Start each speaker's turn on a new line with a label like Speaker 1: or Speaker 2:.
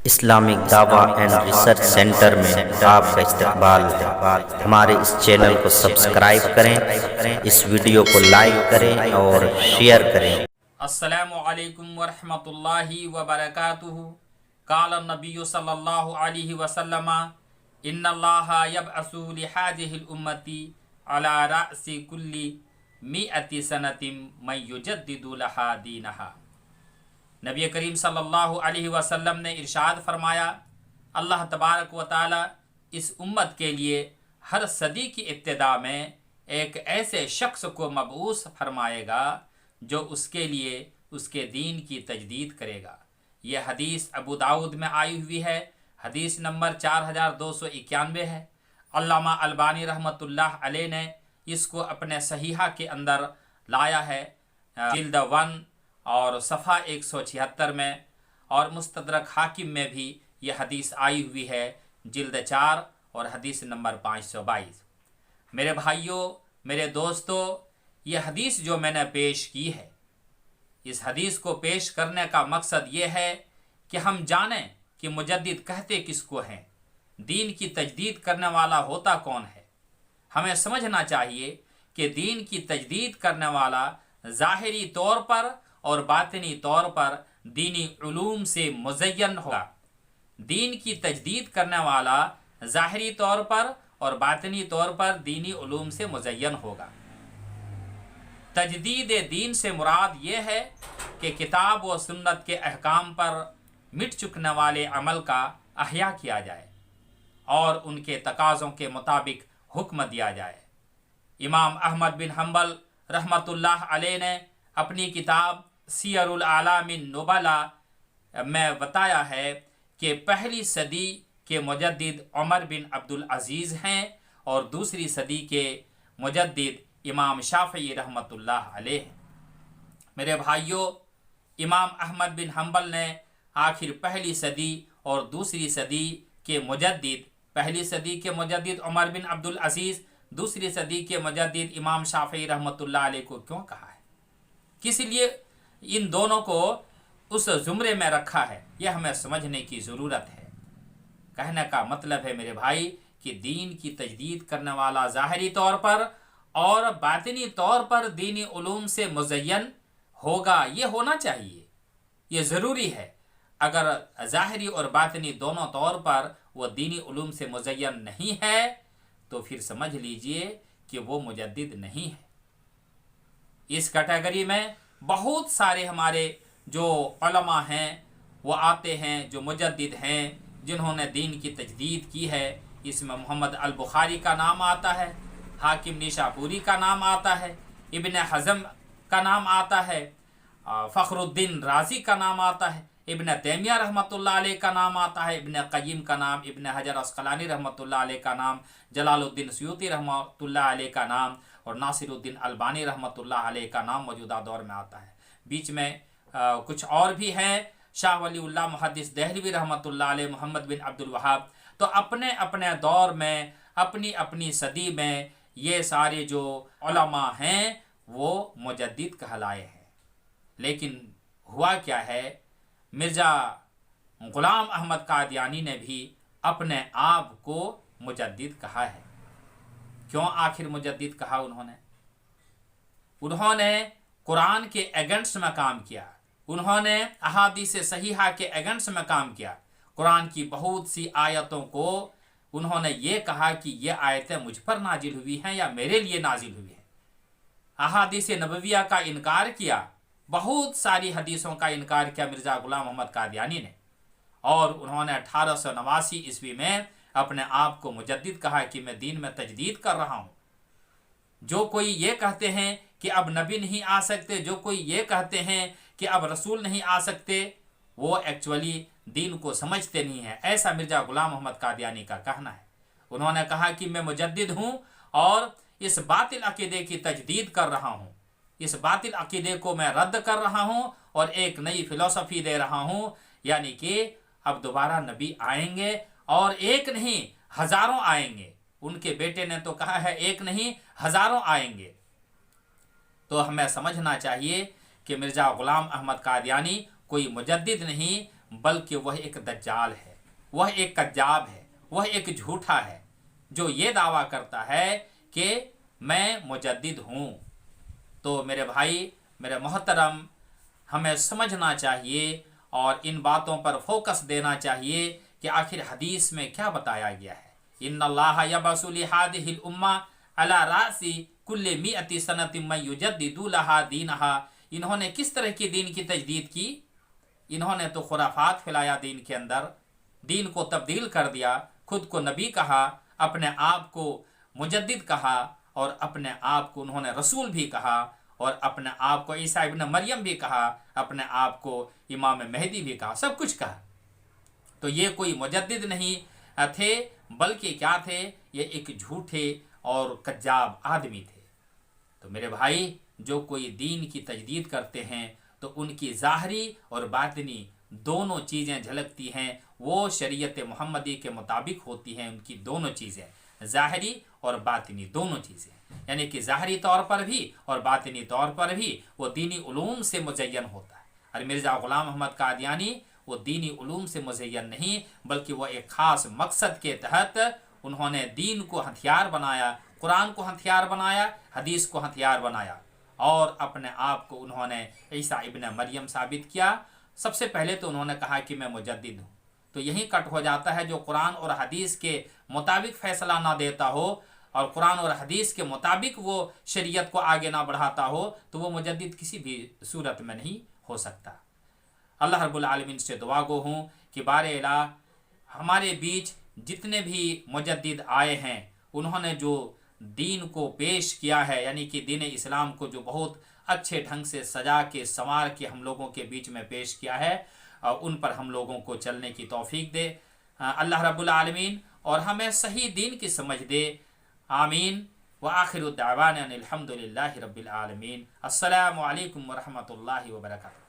Speaker 1: Islamic دعویٰ and research centre میں آپ کا استقبال ہے۔ ہمارے اس چینل کو سبسکرائب کریں، اس ویڈیو کو لائک کریں اور شیئر کریں۔
Speaker 2: السلام علیکم ورحمۃ اللہ وبرکاتہ۔ قال النبی صلی اللہ علیہ وسلم ان اللہ یبعث لہذه الامة على رأس كل 100 سنة من یجدد لها دینها۔ نبی کریم صلی اللہ علیہ وسلم نے ارشاد فرمایا، اللہ تبارک و تعالی اس امت کے لیے ہر صدی کی ابتدا میں ایک ایسے شخص کو مبعوث فرمائے گا جو اس کے لیے اس کے دین کی تجدید کرے گا۔ یہ حدیث ابو داؤد میں آئی ہوئی ہے، حدیث نمبر 4291 ہے۔ علامہ البانی رحمۃ اللہ علیہ نے اس کو اپنے صحیحہ کے اندر لایا ہے، جلد 1 اور صفحہ 176 میں، اور مستدرک حاکم میں بھی یہ حدیث آئی ہوئی ہے، جلد 4 اور حدیث نمبر 522۔ میرے بھائیوں، میرے دوستو، یہ حدیث جو میں نے پیش کی ہے، اس حدیث کو پیش کرنے کا مقصد یہ ہے کہ ہم جانیں کہ مجدد کہتے کس کو ہیں، دین کی تجدید کرنے والا ہوتا کون ہے۔ ہمیں سمجھنا چاہیے کہ دین کی تجدید کرنے والا ظاہری طور پر اور باطنی طور پر دینی علوم سے مزین ہوگا۔ دین کی تجدید کرنے والا ظاہری طور پر اور باطنی طور پر دینی علوم سے مزین ہوگا۔ تجدید دین سے مراد یہ ہے کہ کتاب و سنت کے احکام پر مٹ چکنے والے عمل کا احیاء کیا جائے اور ان کے تقاضوں کے مطابق حکم دیا جائے۔ امام احمد بن حنبل رحمۃ اللہ علیہ نے اپنی کتاب سیر الاعلام النبلاء میں بتایا ہے کہ پہلی صدی کے مجدد عمر بن عبدالعزیز ہیں اور دوسری صدی کے مجدد امام شافعی رحمۃ اللہ علیہ ہیں۔ میرے بھائیوں، امام احمد بن حنبل نے آخر پہلی صدی اور دوسری صدی کے مجدد، پہلی صدی کے مجدد عمر بن عبدالعزیز، دوسری صدی کے مجدد امام شافعی رحمۃ اللہ علیہ کو کیوں کہا ہے؟ کس لیے ان دونوں کو اس زمرے میں رکھا ہے؟ یہ ہمیں سمجھنے کی ضرورت ہے۔ کہنے کا مطلب ہے میرے بھائی کہ دین کی تجدید کرنے والا ظاہری طور پر اور باطنی طور پر دینی علوم سے مزین ہوگا، یہ ہونا چاہیے، یہ ضروری ہے۔ اگر ظاہری اور باطنی دونوں طور پر وہ دینی علوم سے مزین نہیں ہے تو پھر سمجھ لیجئے کہ وہ مجدد نہیں ہے۔ اس کیٹیگری میں بہت سارے ہمارے جو علماء ہیں وہ آتے ہیں، جو مجدد ہیں، جنہوں نے دین کی تجدید کی ہے۔ اس میں محمد البخاری کا نام آتا ہے، حاکم نیشاپوری کا نام آتا ہے، ابن حزم کا نام آتا ہے، فخر الدین رازی کا نام آتا ہے، ابن تیمیہ رحمۃ اللہ علیہ کا نام آتا ہے، ابن قیم کا نام، ابن حجر عسقلانی رحمۃ اللہ علیہ کا نام، جلال الدین سیوطی رحمۃ اللہ علیہ کا نام، اور ناصر الدین البانی رحمۃ اللہ علیہ کا نام موجودہ دور میں آتا ہے۔ بیچ میں کچھ اور بھی ہیں، شاہ ولی اللہ محدث دہلوی رحمۃ اللہ علیہ، محمد بن عبد الوہاب۔ تو اپنے اپنے دور میں، اپنی اپنی صدی میں یہ سارے جو علماء ہیں وہ مجدد کہلائے ہیں۔ لیکن ہوا کیا ہے، مرزا غلام احمد قادیانی نے بھی اپنے آپ کو مجدد کہا ہے۔ کیوں آخر مجدد کہا انہوں نے قرآن کے اگینسٹ میں کام کیا، انہوں نے احادیث صحیحہ کے اگینسٹ میں کام کیا۔ قرآن کی بہت سی آیتوں کو انہوں نے یہ کہا کہ یہ آیتیں مجھ پر نازل ہوئی ہیں یا میرے لیے نازل ہوئی ہیں۔ احادیث نبویہ کا انکار کیا، بہت ساری حدیثوں کا انکار کیا مرزا غلام احمد قادیانی نے، اور انہوں نے 1889 عیسوی میں اپنے آپ کو مجدد کہا کہ میں دین میں تجدید کر رہا ہوں۔ جو کوئی یہ کہتے ہیں کہ اب نبی نہیں آ سکتے، جو کوئی یہ کہتے ہیں کہ اب رسول نہیں آ سکتے، وہ ایکچولی دین کو سمجھتے نہیں ہیں۔ ایسا مرزا غلام احمد قادیانی کا کہنا ہے۔ انہوں نے کہا کہ میں مجدد ہوں اور اس باطل عقیدے کی تجدید کر رہا ہوں، اس باطل عقیدے کو میں رد کر رہا ہوں اور ایک نئی فلسفی دے رہا ہوں، یعنی کہ اب دوبارہ نبی آئیں گے، اور ایک نہیں ہزاروں آئیں گے۔ ان کے بیٹے نے تو کہا ہے ایک نہیں ہزاروں آئیں گے۔ تو ہمیں سمجھنا چاہیے کہ مرزا غلام احمد قادیانی کوئی مجدد نہیں بلکہ وہ ایک دجال ہے، وہ ایک کذاب ہے، وہ ایک جھوٹا ہے جو یہ دعویٰ کرتا ہے کہ میں مجدد ہوں۔ تو میرے بھائی، میرے محترم، ہمیں سمجھنا چاہیے اور ان باتوں پر فوکس دینا چاہیے کہ آخر حدیث میں کیا بتایا گیا ہے۔ ان اللہ یبعث لہذہ الامہ علی رأس کل مئۃ سنۃ من یجدد لہا دینہا۔ انہوں نے کس طرح کی دین کی تجدید کی؟ انہوں نے تو خرافات پھیلایا دین کے اندر، دین کو تبدیل کر دیا، خود کو نبی کہا، اپنے آپ کو مجدد کہا، اور اپنے آپ کو انہوں نے رسول بھی کہا، اور اپنے آپ کو عیسیٰ ابن مریم بھی کہا، اپنے آپ کو امام مہدی بھی کہا، سب کچھ کہا۔ تو یہ کوئی مجدد نہیں تھے، بلکہ کیا تھے؟ یہ ایک جھوٹے اور کذاب آدمی تھے۔ تو میرے بھائی، جو کوئی دین کی تجدید کرتے ہیں تو ان کی ظاہری اور باطنی دونوں چیزیں جھلکتی ہیں، وہ شریعت محمدی کے مطابق ہوتی ہیں۔ ان کی دونوں چیزیں، ظاہری اور باطنی دونوں چیزیں، یعنی کہ ظاہری طور پر بھی اور باطنی طور پر بھی وہ دینی علوم سے مزین ہوتا ہے۔ اور مرزا غلام محمد قادیانی وہ دینی علوم سے مزین نہیں، بلکہ وہ ایک خاص مقصد کے تحت انہوں نے دین کو ہتھیار بنایا، قرآن کو ہتھیار بنایا، حدیث کو ہتھیار بنایا، اور اپنے آپ کو انہوں نے عیسیٰ ابن مریم ثابت کیا۔ سب سے پہلے تو انہوں نے کہا کہ میں مجدد ہوں۔ تو یہی کٹ ہو جاتا ہے، جو قرآن اور حدیث کے مطابق فیصلہ نہ دیتا ہو اور قرآن اور حدیث کے مطابق وہ شریعت کو آگے نہ بڑھاتا ہو، تو وہ مجدد کسی بھی صورت میں نہیں ہو سکتا۔ اللہ رب العالمین سے دعا گو ہوں کہ بار الہ ہمارے بیچ جتنے بھی مجدد آئے ہیں، انہوں نے جو دین کو پیش کیا ہے، یعنی کہ دین اسلام کو جو بہت اچھے ڈھنگ سے سجا کے سنوار کے ہم لوگوں کے بیچ میں پیش کیا ہے، ان پر ہم لوگوں کو چلنے کی توفیق دے اللہ رب العالمین، اور ہمیں صحیح دین کی سمجھ دے۔ آمین۔ وآخر دعوانا الحمد للہ رب العالمین۔ السلام علیکم ورحمۃ اللہ وبرکاتہ۔